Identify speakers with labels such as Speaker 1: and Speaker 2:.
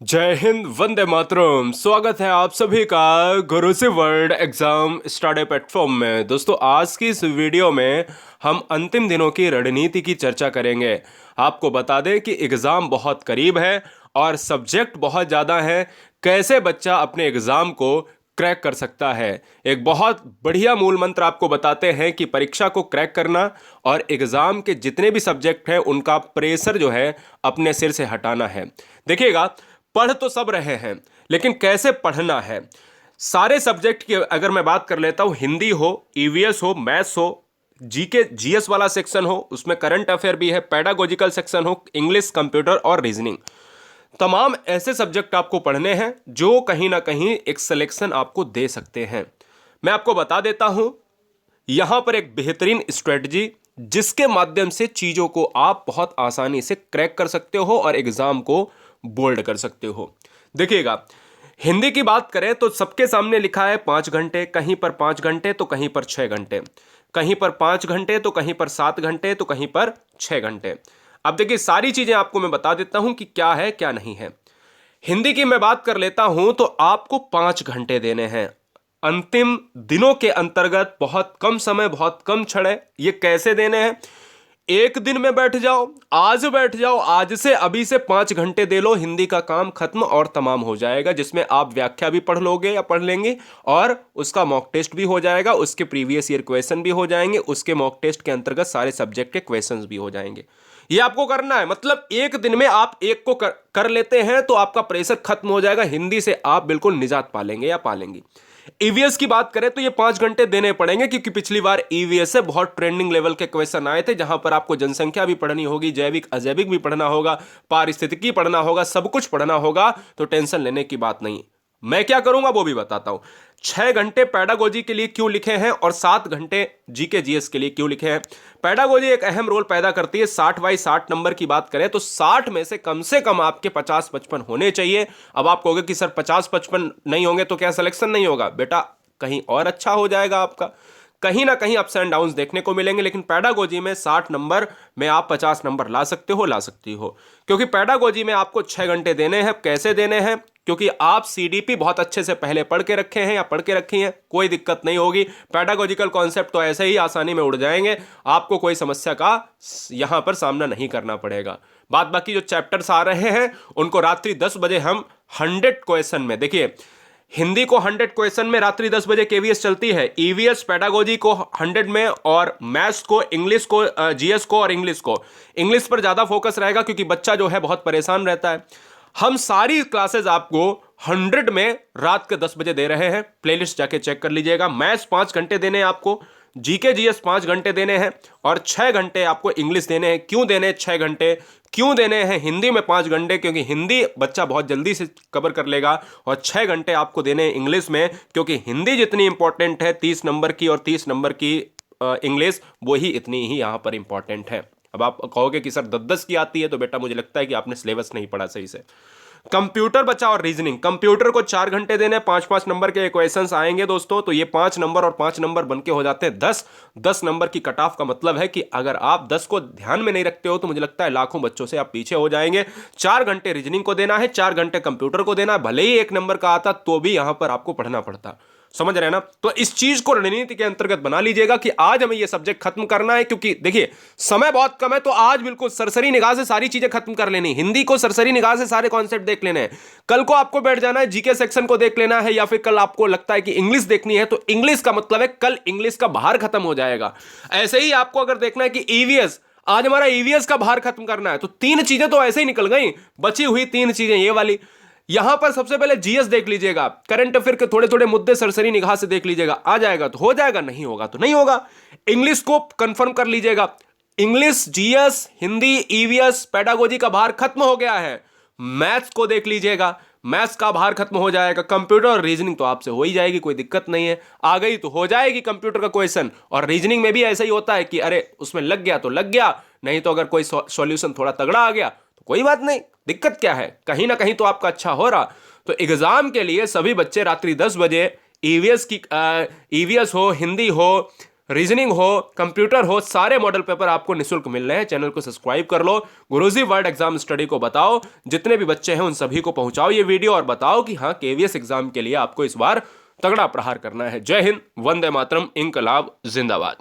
Speaker 1: जय हिंद, वंदे मातरम। स्वागत है आप सभी का गुरुजी वर्ल्ड एग्जाम स्टडी प्लेटफॉर्म में। दोस्तों, आज की इस वीडियो में हम अंतिम दिनों की रणनीति की चर्चा करेंगे। आपको बता दें कि एग्ज़ाम बहुत करीब है और सब्जेक्ट बहुत ज़्यादा हैं। कैसे बच्चा अपने एग्ज़ाम को क्रैक कर सकता है, एक बहुत बढ़िया मूल मंत्र आपको बताते हैं कि परीक्षा को क्रैक करना और एग्ज़ाम के जितने भी सब्जेक्ट हैं उनका प्रेशर जो है अपने सिर से हटाना है। देखिएगा, पढ़ तो सब रहे हैं, लेकिन कैसे पढ़ना है। सारे सब्जेक्ट की अगर मैं बात कर लेता हूं, हिंदी हो, ईवीएस हो, मैथ्स हो, जीके जीएस वाला सेक्शन हो, उसमें करंट अफेयर भी है, पेडागोजिकल सेक्शन हो, इंग्लिश, कंप्यूटर और रीजनिंग, तमाम ऐसे सब्जेक्ट आपको पढ़ने हैं जो कहीं ना कहीं एक सिलेक्शन आपको दे सकते हैं। मैं आपको बता देता हूं, यहां पर एक बेहतरीन स्ट्रेटजी जिसके माध्यम से चीजों को आप बहुत आसानी से क्रैक कर सकते हो और एग्जाम को बोल्ड कर सकते हो। देखिएगा, हिंदी की बात करें तो सबके सामने लिखा है 5 घंटे, कहीं पर 5 घंटे तो कहीं पर 6 घंटे, कहीं पर 5 घंटे तो कहीं पर 7 घंटे तो कहीं पर 6 घंटे। अब देखिए, सारी चीजें आपको मैं बता देता हूं कि क्या है क्या नहीं है। हिंदी की मैं बात कर लेता हूं तो आपको 5 घंटे देने हैं अंतिम दिनों के अंतर्गत। बहुत कम समय, बहुत कम क्षण है। ये कैसे देने हैं? एक दिन में बैठ जाओ, आज बैठ जाओ, आज से अभी से 5 घंटे दे लो, हिंदी का काम खत्म और तमाम हो जाएगा, जिसमें आप व्याख्या भी पढ़ लोगे या पढ़ लेंगे और उसका मॉक टेस्ट भी हो जाएगा, उसके प्रीवियस ईयर क्वेश्चन भी हो जाएंगे, उसके मॉक टेस्ट के अंतर्गत सारे सब्जेक्ट के क्वेश्चंस भी हो जाएंगे। ये आपको करना है। मतलब एक दिन में आप एक को कर लेते हैं तो आपका प्रेशर खत्म हो जाएगा, हिंदी से आप बिल्कुल निजात पालेंगे या पालेंगी। ईवीएस की बात करें तो ये 5 घंटे देने पड़ेंगे, क्योंकि पिछली बार ईवीएस से बहुत ट्रेंडिंग लेवल के क्वेश्चन आए थे, जहां पर आपको जनसंख्या भी पढ़नी होगी, जैविक अजैविक भी पढ़ना होगा, पारिस्थितिकी पढ़ना होगा, सब कुछ पढ़ना होगा। तो टेंशन लेने की बात नहीं। मैं क्या करूंगा वो भी बताता हूं। 6 घंटे पैडागोजी के लिए क्यों लिखे हैं और 7 घंटे जीके जीएस के लिए क्यों लिखे हैं। पैडागोजी एक अहम रोल पैदा करती है। 60/60 नंबर की बात करें तो 60 में से कम आपके 50-55 होने चाहिए। अब आप कहोगे कि सर 50-55 नहीं होंगे तो क्या सिलेक्शन नहीं होगा? बेटा, कहीं और अच्छा हो जाएगा आपका, कहीं ना कहीं अप्स एंड डाउन्स देखने को मिलेंगे, लेकिन पैडागोजी में 60 नंबर में आप 50 नंबर ला सकते हो, ला सकती हो, क्योंकि पैडागोजी में आपको 6 घंटे देने हैं। कैसे देने हैं? क्योंकि आप सीडीपी बहुत अच्छे से पहले पढ़ के रखे हैं या पढ़ के रखी हैं, कोई दिक्कत नहीं होगी। पैडागोजिकल कॉन्सेप्ट तो ऐसे ही आसानी में उड़ जाएंगे, आपको कोई समस्या का यहां पर सामना नहीं करना पड़ेगा। बात बाकी जो चैप्टर्स आ रहे हैं उनको रात्रि 10 बजे हम 100 क्वेश्चन में, देखिए, हिंदी को 100 क्वेश्चन में रात्रि 10 बजे केवीएस चलती है, ईवीएस पैडागोजी को 100 में, और मैथ्स को, इंग्लिश को, जीएस को और इंग्लिश को। इंग्लिश पर ज्यादा फोकस रहेगा क्योंकि बच्चा जो है बहुत परेशान रहता है। हम सारी क्लासेस आपको 100 में रात के 10 बजे दे रहे हैं, प्लेलिस्ट जाके चेक कर लीजिएगा। मैथ्स 5 घंटे देने हैं आपको, जीके जीएस 5 घंटे देने हैं और 6 घंटे आपको इंग्लिश देने हैं। क्यों देने हैं 6 घंटे? क्यों देने हैं हिंदी में 5 घंटे? क्योंकि हिंदी बच्चा बहुत जल्दी से कवर कर लेगा, और 6 घंटे आपको देने हैं इंग्लिश में, क्योंकि हिंदी जितनी इंपॉर्टेंट है 30 नंबर की, और 30 नंबर की इंग्लिश, वही इतनी ही यहाँ पर इंपॉर्टेंट है। अब आप कहोगे कि सर 10-10 की आती है, तो बेटा मुझे लगता है कि आपने सिलेबस नहीं पढ़ा सही से। कंप्यूटर बचा और रीजनिंग, कंप्यूटर को 4 घंटे देने, 5-5 नंबर के क्वेश्चंस आएंगे दोस्तों, तो ये 5 नंबर और 5 नंबर बन के हो जाते हैं 10। 10 नंबर की कट ऑफ का मतलब है कि अगर आप 10 को ध्यान में नहीं रखते हो तो मुझे लगता है लाखों बच्चों से आप पीछे हो जाएंगे। 4 घंटे रीजनिंग को देना है, 4 घंटे कंप्यूटर को देना है। भले ही 1 नंबर का आता तो भी यहां पर आपको पढ़ना पड़ता। समझ रहे हैं ना? तो इस चीज को रणनीति के अंतर्गत बना लीजिएगा कि आज हमें यह सब्जेक्ट खत्म करना है, क्योंकि देखिए समय बहुत कम है, तो आज बिल्कुल सरसरी निगाह से सारी चीजें खत्म कर लेनी। हिंदी को सरसरी निगाह से सारे कॉन्सेप्ट देख लेने हैं। कल को आपको बैठ जाना है, जीके सेक्शन को देख लेना है, या फिर कल आपको लगता है कि इंग्लिश देखनी है, तो इंग्लिश का मतलब है कल इंग्लिश का भार खत्म हो जाएगा। ऐसे ही आपको अगर देखना है कि ईवीएस, आज हमारा ईवीएस का भार खत्म करना है, तो 3 चीजें तो ऐसे ही निकल गई। बची हुई 3 चीजें ये वाली। यहां पर सबसे पहले जीएस देख लीजिएगा, करंट अफेयर के थोड़े थोड़े मुद्दे सरसरी निगाह से देख लीजिएगा। आ जाएगा तो हो जाएगा, नहीं होगा तो नहीं होगा। इंग्लिश को कंफर्म कर लीजिएगा। English, GS, Hindi, EVS, pedagogy का भार खत्म हो गया है। मैथ्स को देख लीजिएगा, मैथ्स का भार खत्म हो जाएगा। कंप्यूटर और रीजनिंग तो आपसे हो ही जाएगी, कोई दिक्कत नहीं है। आ गई तो हो जाएगी कंप्यूटर का क्वेश्चन, और रीजनिंग में भी ऐसा ही होता है कि अरे उसमें लग गया तो लग गया, नहीं तो अगर कोई सॉल्यूशन थोड़ा तगड़ा आ गया तो कोई बात नहीं, दिक्कत क्या है, कहीं ना कहीं तो आपका अच्छा हो रहा। तो एग्जाम के लिए सभी बच्चे रात्रि 10 बजे ईवीएस हो, हिंदी हो, रीजनिंग हो, कंप्यूटर हो, सारे मॉडल पेपर आपको निःशुल्क मिल रहे हैं। चैनल को सब्सक्राइब कर लो। गुरुजी वर्ल्ड एग्जाम स्टडी को बताओ, जितने भी बच्चे हैं उन सभी को पहुंचाओ ये वीडियो और बताओ कि हाँ, केवीएस एग्जाम के लिए आपको इस बार तगड़ा प्रहार करना है। जय हिंद, वंदे मातरम, इंकलाब जिंदाबाद।